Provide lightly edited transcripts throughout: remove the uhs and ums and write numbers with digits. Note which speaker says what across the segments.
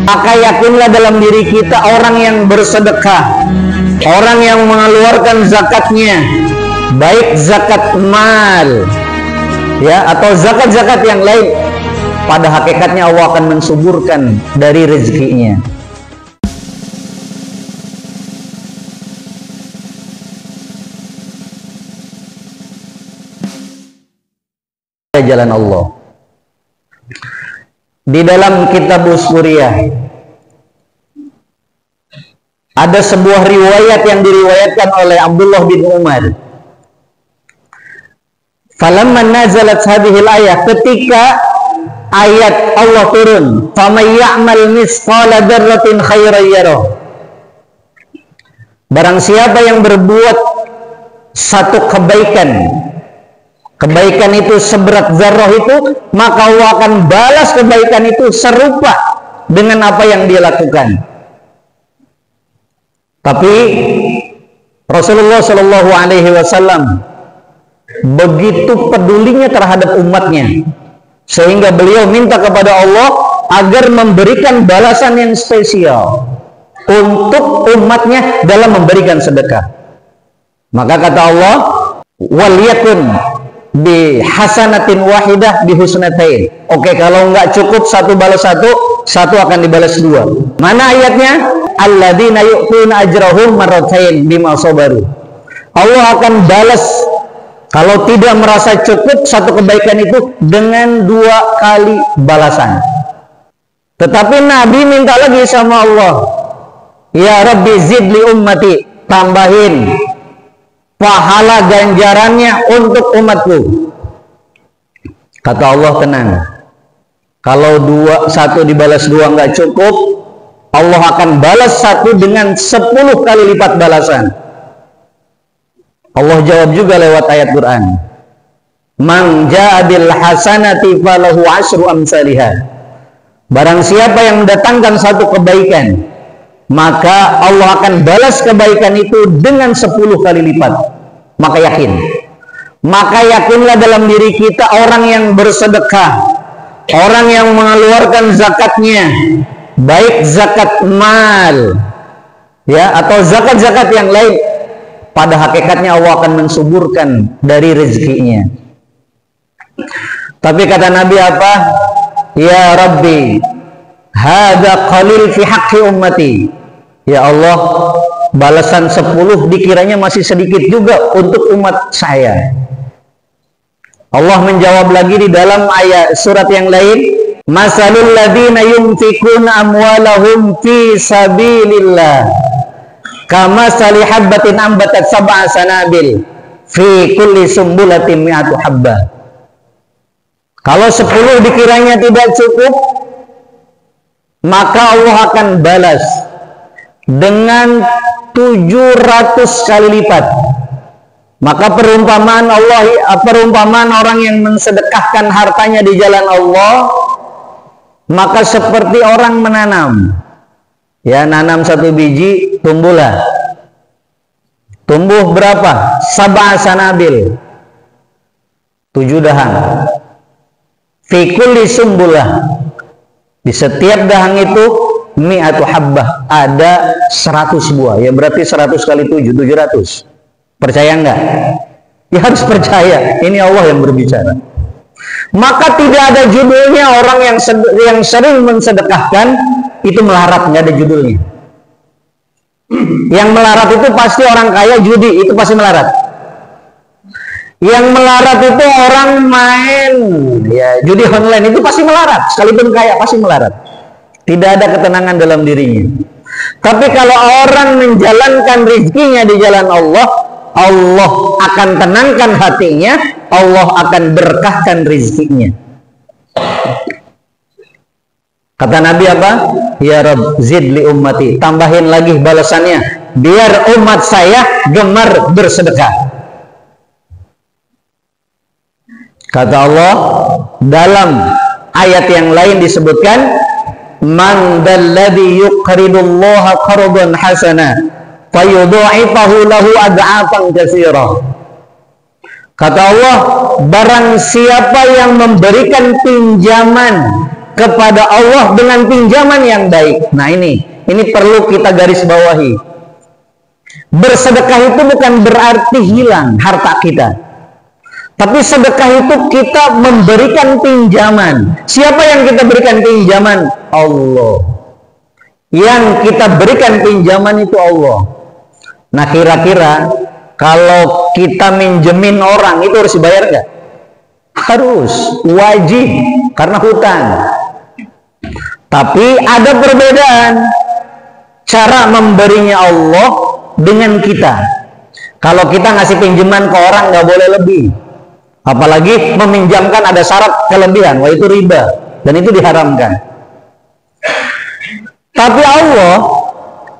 Speaker 1: Maka yakinlah dalam diri kita orang yang bersedekah, orang yang mengeluarkan zakatnya, baik zakat mal ya atau zakat-zakat yang lain, pada hakikatnya Allah akan mensuburkan dari rezekinya. Jalan Allah. Di dalam kitab Usburiyah ada sebuah riwayat yang diriwayatkan oleh Abdullah bin Umar. Falamma nazalat hadhil ayat, ketika ayat Allah turun, faman ya'mal misqala dzarratin khairan yarah, barang siapa yang berbuat satu kebaikan, kebaikan itu seberat zarrah itu, maka Allah akan balas kebaikan itu serupa dengan apa yang dia lakukan. Tapi Rasulullah Shallallahu Alaihi Wasallam begitu pedulinya terhadap umatnya, sehingga beliau minta kepada Allah agar memberikan balasan yang spesial untuk umatnya dalam memberikan sedekah. Maka kata Allah, waliyakun bi hasanatin wahidah bi husnatain. Oke, kalau nggak cukup satu balas satu, satu akan dibalas dua. Mana ayatnya? Alladzina yu'tuna ajrahum marratain bima sabaru. Allah akan balas kalau tidak merasa cukup satu kebaikan itu dengan 2 kali balasan. Tetapi Nabi minta lagi sama Allah, ya Rabbi zidli ummati, tambahin pahala ganjarannya untuk umatku. Kata Allah, tenang, kalau satu dibalas 2 nggak cukup, Allah akan balas satu dengan 10 kali lipat balasan. Allah jawab juga lewat ayat Quran, man ja'a bil hasanati falahu asyru amsalihah. Barang siapa yang mendatangkan satu kebaikan, maka Allah akan balas kebaikan itu dengan 10 kali lipat. Maka yakinlah dalam diri kita orang yang bersedekah, orang yang mengeluarkan zakatnya, baik zakat mal ya atau zakat-zakat yang lain, pada hakikatnya Allah akan mensuburkan dari rezekinya. Tapi kata Nabi apa? Ya Rabbi, hadza qalil fi haqqi ummati. Ya Allah, balasan 10 dikiranya masih sedikit juga untuk umat saya. Allah menjawab lagi di dalam ayat surat yang lain, masalul ladzina yunfikuna amwalahum fi sabilillah kama salihabbatin ambatat sab'a sanabil fi kulli sumbulatin mi'atu habbah. Kalau 10 dikiranya tidak cukup, maka Allah akan balas dengan 700 kali lipat. Maka perumpamaan orang yang mensedekahkan hartanya di jalan Allah, maka seperti orang menanam. Ya, nanam 1 biji, tumbuhlah. Tumbuh berapa? Sab'a sanabil, 7 dahan. Fi kulli sumbulah, di setiap dahan itu mi'atu habbah, ada 100 buah. Ya berarti 100 kali 7, 700. Percaya enggak? Ya harus percaya, ini Allah yang berbicara. Maka tidak ada judulnya orang yang sering mensedekahkan itu melarat, nggak ada judulnya. Yang melarat itu pasti orang kaya judi, itu pasti melarat. Yang melarat itu orang main ya judi online, itu pasti melarat. Sekalipun kaya pasti melarat. Tidak ada ketenangan dalam dirinya. Tapi kalau orang menjalankan rezekinya di jalan Allah, Allah akan tenangkan hatinya, Allah akan berkahkan rezekinya. Kata Nabi apa? Ya Rabb zidli ummati, tambahin lagi balasannya biar umat saya gemar bersedekah. Kata Allah dalam ayat yang lain disebutkan, man dalladhi yuqridullaha qardan hasana fayudha'ifahu lahu ad'afan katsira. Kata Allah, barang siapa yang memberikan pinjaman kepada Allah dengan pinjaman yang baik. Nah, ini perlu kita garis bawahi. Bersedekah itu bukan berarti hilang harta kita, tapi sedekah itu kita memberikan pinjaman. Siapa yang kita berikan pinjaman? Allah. Yang kita berikan pinjaman itu Allah. Nah, kira-kira kalau kita minjemin orang itu harus dibayar nggak? Harus, wajib, karena hutang. Tapi ada perbedaan cara memberinya Allah dengan kita. Kalau kita ngasih pinjaman ke orang nggak boleh lebih, apalagi meminjamkan ada syarat kelebihan, wah itu riba dan itu diharamkan. Tapi Allah,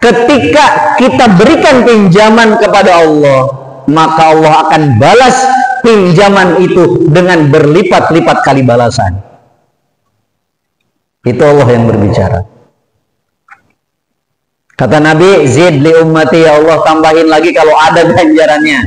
Speaker 1: ketika kita berikan pinjaman kepada Allah, maka Allah akan balas pinjaman itu dengan berlipat-lipat kali balasan. Itu Allah yang berbicara. Kata Nabi, zid li ummati, ya Allah tambahin lagi kalau ada ganjarannya.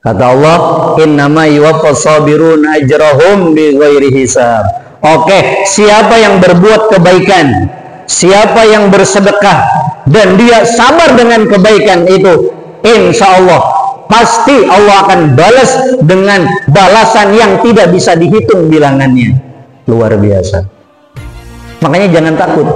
Speaker 1: Kata Allah, innama yuwaffas sabirun ajrahum bighairi hisab. Oke, siapa yang berbuat kebaikan, siapa yang bersedekah dan dia sabar dengan kebaikan itu, insya Allah pasti Allah akan balas dengan balasan yang tidak bisa dihitung bilangannya. Luar biasa. Makanya jangan takut.